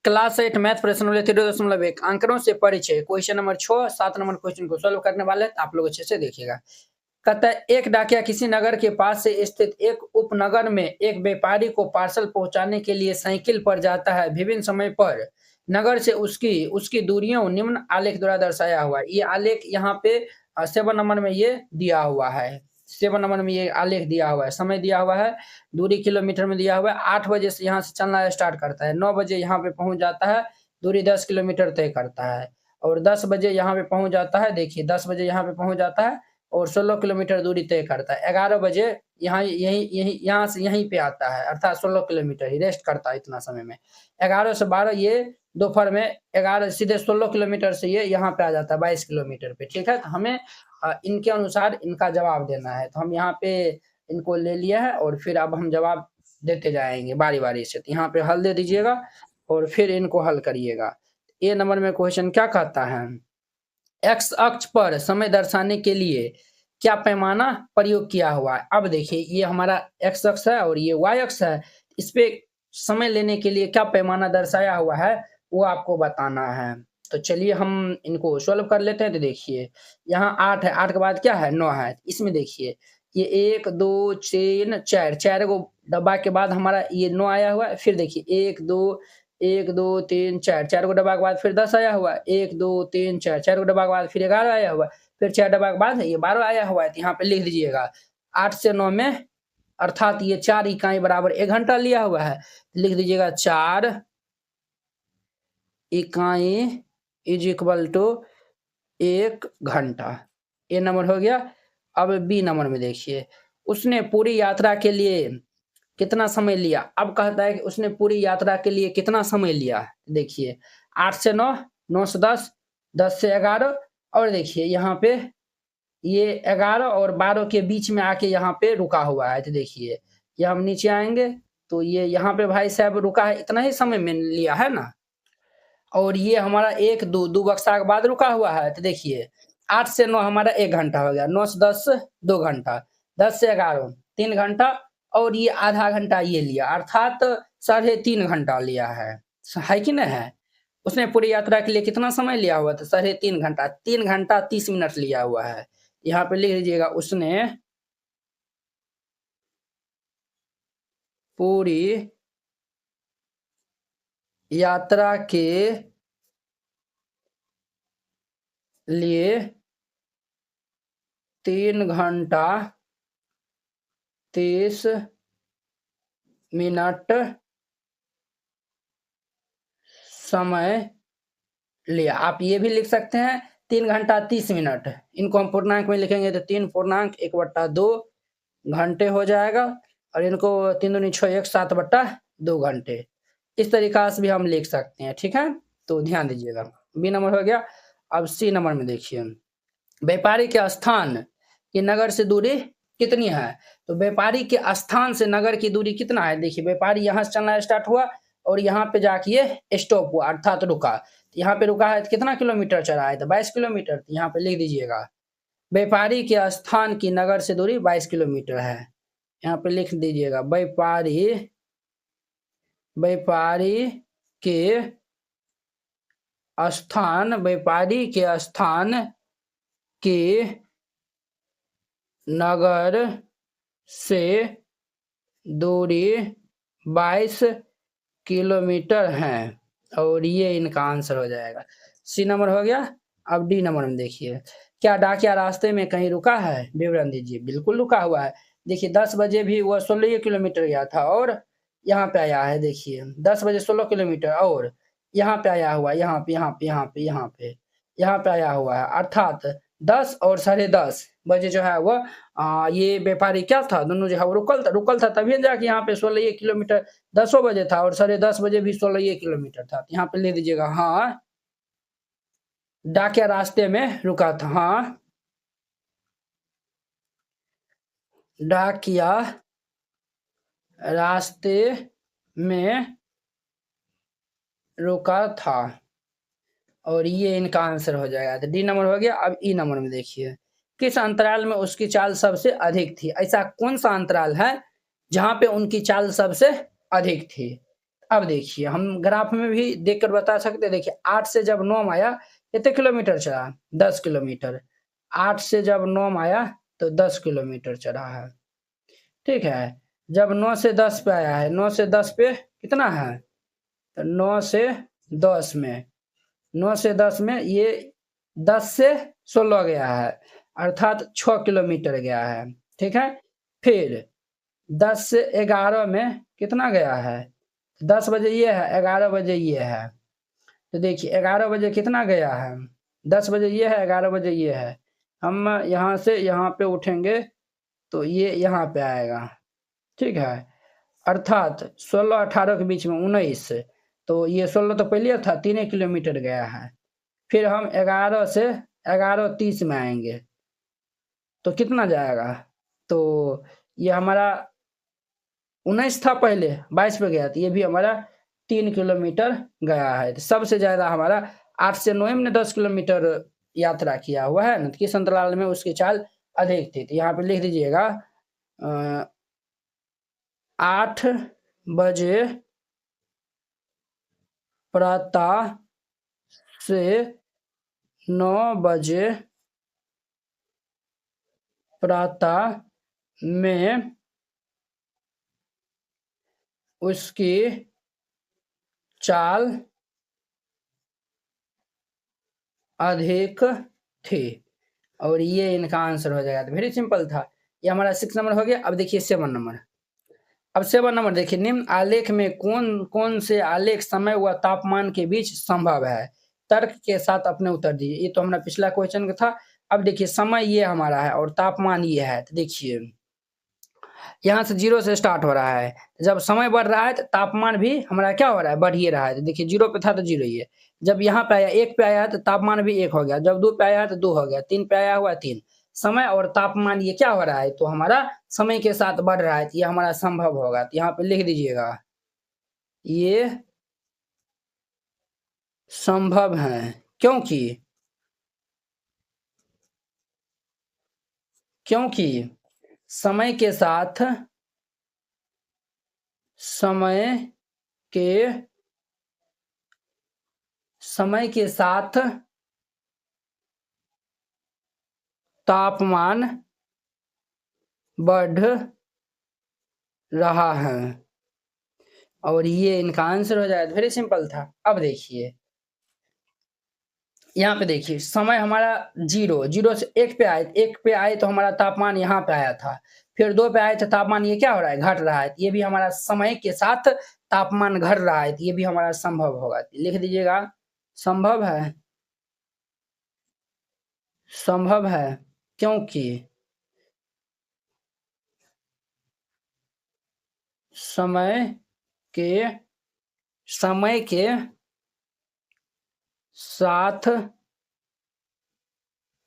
Class 8 math प्रश्न number 0.1 आंकड़ों से परिचय क्वेश्चन नंबर 6 7 नंबर क्वेश्चन को सॉल्व करने वाले हैं, तो आप लोग अच्छे से देखिएगा। कहता है एक डाकिया किसी नगर के पास से स्थित एक उपनगर में एक व्यापारी को पार्सल पहुंचाने के लिए साइकिल पर जाता है। विभिन्न समय पर नगर से उसकी उसकी दूरियों निम्न आलेख द्वारा दर्शाया हुआ है। ये आलेख यहाँ पे 7 नंबर में ये दिया हुआ है। 7 नंबर में ये आलेख दिया हुआ है, समय दिया हुआ है, दूरी किलोमीटर में दिया हुआ है। 8 बजे से यहाँ से चलना स्टार्ट करता है, 9 बजे यहाँ पे पहुंच जाता है, दूरी 10 किलोमीटर तय करता है। और 10 बजे यहाँ पे पहुंच जाता है, देखिए 10 बजे यहाँ पे पहुंच जाता है और 16 किलोमीटर दूरी तय करता है। 11 बजे यहाँ यहाँ से यहीं पे आता है, अर्थात 16 किलोमीटर ही रेस्ट करता है इतना समय में। 11 से 12 ये दोपहर में 11 सीधे 16 किलोमीटर से ये यहाँ पे आ जाता है 22 किलोमीटर पे। ठीक है, तो हमें इनके अनुसार इनका जवाब देना है। तो हम यहाँ पे इनको ले लिया है और फिर अब हम जवाब देते जाएंगे बारी बारी से। तो यहाँ पे हल दे दीजिएगा और फिर इनको हल करिएगा। ए नंबर में क्वेश्चन क्या कहता है, एक्स अक्ष पर समय दर्शाने के लिए क्या पैमाना प्रयोग किया हुआ है। अब देखिए ये हमारा एक्स अक्ष है और ये वाई अक्ष है, इस पे समय लेने के लिए क्या पैमाना दर्शाया हुआ है वो आपको बताना है। तो चलिए हम इनको सॉल्व कर लेते हैं। तो देखिए यहाँ 8 है, 8 के बाद क्या है 9 है। इसमें देखिए ये 1 2 3 4 4 को डब्बा के बाद हमारा ये 9 आया हुआ है। फिर देखिए 1 2 3 4 4 को डब्बा के बाद फिर 10 आया हुआ है। 1 2 3 4 4 को डब्बा के बाद फिर 11 आया हुआ है, फिर 4 डब्बा के बाद ये 12 आया हुआ है। तो यहाँ पे लिख दीजिएगा 8 से 9 में अर्थात ये 4 इकाई बराबर 1 घंटा लिया हुआ है। लिख दीजिएगा 4 इकाई इज इक्वल टू 1 घंटा। ये नंबर हो गया। अब बी नंबर में देखिए उसने पूरी यात्रा के लिए कितना समय लिया। अब कहता है कि उसने पूरी यात्रा के लिए कितना समय लिया। देखिए 8 से 9, 9 से 10, 10 से 11 और देखिए यहाँ पे ये 11 और 12 के बीच में आके यहाँ पे रुका हुआ है। तो देखिए ये हम नीचे आएंगे तो ये यहाँ पे भाई साहब रुका है, इतना ही समय में लिया है ना। और ये हमारा 1 2 बक्सा के बाद रुका हुआ है। तो देखिए 8 से 9 हमारा 1 घंटा हो गया, 9 से 10 2 घंटा, 10 से 11 3 घंटा और ये आधा घंटा ये लिया, अर्थात 3.5 घंटा लिया है कि नहीं है। उसने पूरी यात्रा के लिए कितना समय लिया हुआ था 3.5 घंटा, 3 घंटा 30 मिनट लिया हुआ है। यहाँ पे लिख लीजिएगा उसने पूरी यात्रा के लिए 3 घंटा 30 मिनट समय लिया। आप ये भी लिख सकते हैं 3 घंटा 30 मिनट, इनको हम पूर्णांक में लिखेंगे तो 3.1/2 घंटे हो जाएगा और इनको 3 दूनी 6 1 7/2 घंटे। इस तरीका से भी हम लिख सकते हैं। ठीक है, तो ध्यान दीजिएगा। बी नंबर हो गया। अब सी नंबर में देखिए व्यापारी के स्थान की नगर से दूरी कितनी है। तो व्यापारी के स्थान से नगर की दूरी कितना है। देखिए व्यापारी यहाँ से चलना स्टार्ट हुआ और यहाँ पे जाके ये स्टॉप हुआ अर्थात रुका। तो यहाँ पे रुका है तो कितना किलोमीटर चला है, तो 22 किलोमीटर। तो यहाँ पे लिख दीजिएगा व्यापारी के स्थान की नगर से दूरी 22 किलोमीटर है। यहाँ पे लिख दीजिएगा व्यापारी के स्थान के नगर से दूरी 22 किलोमीटर है और ये इनका आंसर हो जाएगा। सी नंबर हो गया। अब डी नंबर में देखिए क्या डाकिया रास्ते में कहीं रुका है, विवरण दीजिए। बिल्कुल रुका हुआ है। देखिए 10 बजे भी वह 16 किलोमीटर गया था और यहाँ पे आया है। देखिए 10 बजे 16 किलोमीटर और यहाँ पे आया हुआ, यहाँ पे आया हुआ है, अर्थात 10 और 10:30 बजे जो है वह ये व्यापारी क्या था, दोनों जो है वो रुकल था तभी जाके यहाँ पे 16 किलोमीटर 10 बजे था और 10:30 बजे भी 16 किलोमीटर था। यहाँ पे ले दीजिएगा हाँ डाकिया रास्ते में रुका था। हाँ डाकिया रास्ते में रुका था और ये इनका आंसर हो जाएगा। तो डी नंबर हो गया। अब ई नंबर में देखिए किस अंतराल में उसकी चाल सबसे अधिक थी। ऐसा कौन सा अंतराल है जहां पे उनकी चाल सबसे अधिक थी। अब देखिए हम ग्राफ में भी देखकर बता सकते हैं। देखिए 8 से जब 9 आया कितने किलोमीटर चला, 10 किलोमीटर। 8 से जब 9 आया तो 10 किलोमीटर चला है, ठीक है। जब 9 से 10 पे आया है, 9 से 10 पे कितना है, तो 9 से 10 में, 9 से 10 में ये 10 से 16 गया है, अर्थात 6 किलोमीटर गया है, ठीक है। फिर 10 से 11 में कितना गया है, 10 बजे ये है, 11 बजे ये है, तो देखिए 11 बजे कितना गया है, 10 बजे ये है, 11 बजे ये है। हम यहाँ से यहाँ पे उठेंगे तो ये यहाँ पे आएगा, ठीक है। अर्थात 16-18 के बीच में 19, तो ये 16 तो पहले था, 3 किलोमीटर गया है। फिर हम 11 से 11:30 में आएंगे तो कितना जाएगा, तो ये हमारा 19 था पहले, 22 पे गया, तो ये भी हमारा 3 किलोमीटर गया है। तो सबसे ज्यादा हमारा 8 से 9 ने 10 किलोमीटर यात्रा किया हुआ है ना, किस अंतराल में उसकी चाल अधिक थी। तो यहाँ पे लिख दीजिएगा 8 बजे प्रातः से 9 बजे प्रातः में उसकी चाल अधिक थी, और ये इनका आंसर हो जाएगा। तो वेरी सिंपल था, ये हमारा 6 नंबर हो गया। अब देखिए 7 नंबर। अब 7 नंबर देखिए, निम्न आलेख में कौन कौन से आलेख समय व तापमान के बीच संभव है, तर्क के साथ अपने उत्तर दीजिए। ये तो हमारा पिछला क्वेश्चन का था। अब देखिए समय ये हमारा है और तापमान ये है, तो देखिए यहाँ से 0 से स्टार्ट हो रहा है, जब समय बढ़ रहा है तो तापमान भी हमारा क्या हो रहा है, बढ़ ही रहा है। तो देखिए 0 पे था तो 0 ही है, जब यहाँ पे आया 1 पे आया है तो तापमान भी 1 हो गया, जब 2 पे आया है तो 2 हो गया, 3 पे आया हुआ 3। समय और तापमान ये क्या हो रहा है, तो हमारा समय के साथ बढ़ रहा है, तो ये हमारा संभव होगा। तो यहाँ पे लिख दीजिएगा ये संभव है, क्योंकि समय के साथ तापमान बढ़ रहा है, और ये इनका आंसर हो जाएगा। वेरी सिंपल था। अब देखिए यहाँ पे देखिए समय हमारा 0 से 1 पे आए, 1 पे आए तो हमारा तापमान यहाँ पे आया था, फिर 2 पे आए तो तापमान ये क्या हो रहा है, घट रहा है। ये भी हमारा समय के साथ तापमान घट रहा है, ये भी हमारा संभव होगा। लिख दीजिएगा संभव है, संभव है क्योंकि समय के साथ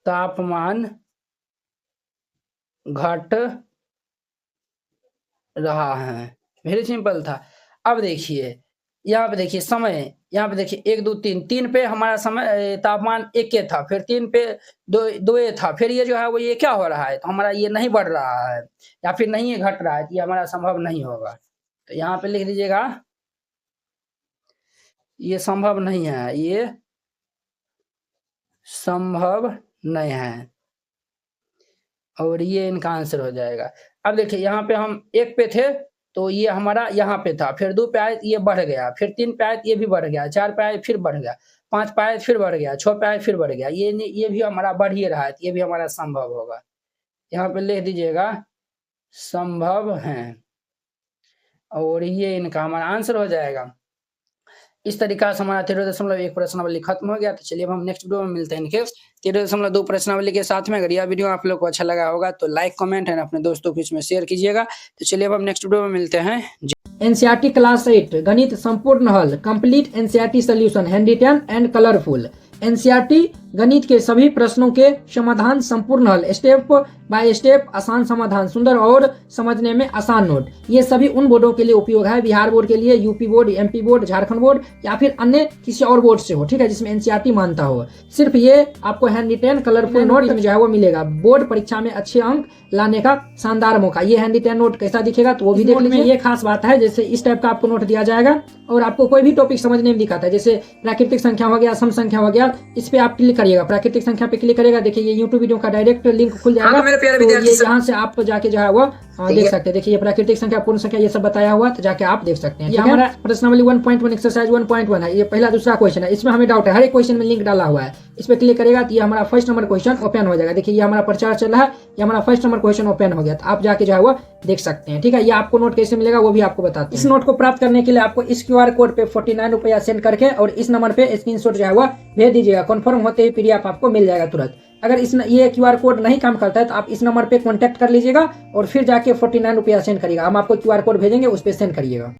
तापमान घट रहा है। वेरी सिंपल था। अब देखिए यहाँ पे देखिए समय, यहाँ पे देखिए 1 2 3 पे हमारा समय तापमान 1 के था, फिर 3 पे 2 था, फिर ये जो है वो ये क्या हो रहा है, तो हमारा ये नहीं बढ़ रहा है या फिर नहीं ये घट रहा है, ये हमारा संभव नहीं होगा। तो यहाँ पे लिख दीजिएगा ये संभव नहीं है, ये संभव नहीं है, और ये इनका आंसर हो जाएगा। अब देखिए यहाँ पे हम 1 पे थे तो ये हमारा यहाँ पे था, फिर 2 पे आए ये बढ़ गया, फिर 3 पे आए ये भी बढ़ गया, 4 पे आए फिर बढ़ गया, 5 पे आए फिर बढ़ गया, 6 पे आए फिर बढ़ गया, ये भी हमारा बढ़ ही रहा है, ये भी हमारा संभव होगा। यहाँ पे लिख दीजिएगा संभव है, और ये इनका हमारा आंसर हो जाएगा। इस तरीका से हमारा 13.1 प्रश्नावली खत्म हो गया। तो चलिए अब हम नेक्स्ट वीडियो में मिलते हैं इनके 13.2 प्रश्नावली के साथ में। अगर यह वीडियो आप लोग को अच्छा लगा होगा तो लाइक कमेंट एंड अपने दोस्तों को इसमें शेयर कीजिएगा। तो चलिए अब हम नेक्स्ट वीडियो में मिलते हैं। एनसीईआरटी क्लास 8 गणित संपूर्ण हल complete NCERT solution handwritten and colourful. NCERT गणित के सभी प्रश्नों के समाधान, संपूर्ण हल, स्टेप बाय स्टेप आसान समाधान, सुंदर और समझने में आसान नोट। ये सभी उन बोर्डों के लिए उपयोग है, बिहार बोर्ड के लिए, UP board, MP board, Jharkhand board या फिर अन्य किसी और बोर्ड से हो, ठीक है, जिसमें एनसीईआरटी मानता हो। सिर्फ ये आपको हैंड रिटेन कलरफुल नोट में जो है वो मिलेगा। बोर्ड परीक्षा में अच्छे अंक लाने का शानदार मौका। ये हैंड रिटेन नोट कैसा दिखेगा तो वो भी देख लीजिए। ये खास बात है, जैसे इस टाइप का आपको नोट दिया जाएगा और आपको कोई भी टॉपिक समझने में दिखाता है, जैसे प्राकृतिक संख्या हो गया, सम संख्या हो गया, इस पे आप क्लिक करिएगा, प्राकृतिक संख्या पे क्लिक करेगा, देखिए ये यूट्यूब वीडियो का डायरेक्ट लिंक खुल जाएगा। तो ये यहाँ से आप जाके जो है वो देख सकते हैं। देखिए ये प्राकृतिक संख्या, पूर्ण संख्या, ये सब बताया हुआ, तो जाके आप देख सकते हैं। ये हमारा प्रश्नावली 1.1 एक्सरसाइज 1.1 है। ये पहला दूसरा क्वेश्चन है, इसमें हमें डाउट है, हर एक क्वेश्चन में लिंक डाला हुआ है। इस पे क्लिक करेगा तो ये हमारा फर्स्ट नंबर क्वेश्चन ओपन हो जाएगा। देखिए ये हमारा प्रचार चल रहा है, ये हमारा फर्स्ट नंबर क्वेश्चन ओपन हो गया, तो आप जाके जो है वो देख सकते हैं, ठीक है। ये आपको नोट कैसे मिलेगा वो भी आपको बताते हैं। इस नोट को प्राप्त करने के लिए आपको इस QR कोड पे 49 रुपया सेंड करके और इस नंबर पे स्क्रीनशॉट जो है वो भेज दीजिएगा। कन्फर्म होते ही PDF आपको मिल जाएगा तुरंत। अगर ये QR कोड नहीं काम करता है तो आप इस नंबर पे कांटेक्ट कर लीजिएगा और फिर जाके 49 रुपया सेंड करिएगा। हम आपको QR कोड भेजेंगे, उस पर सेंड करिएगा।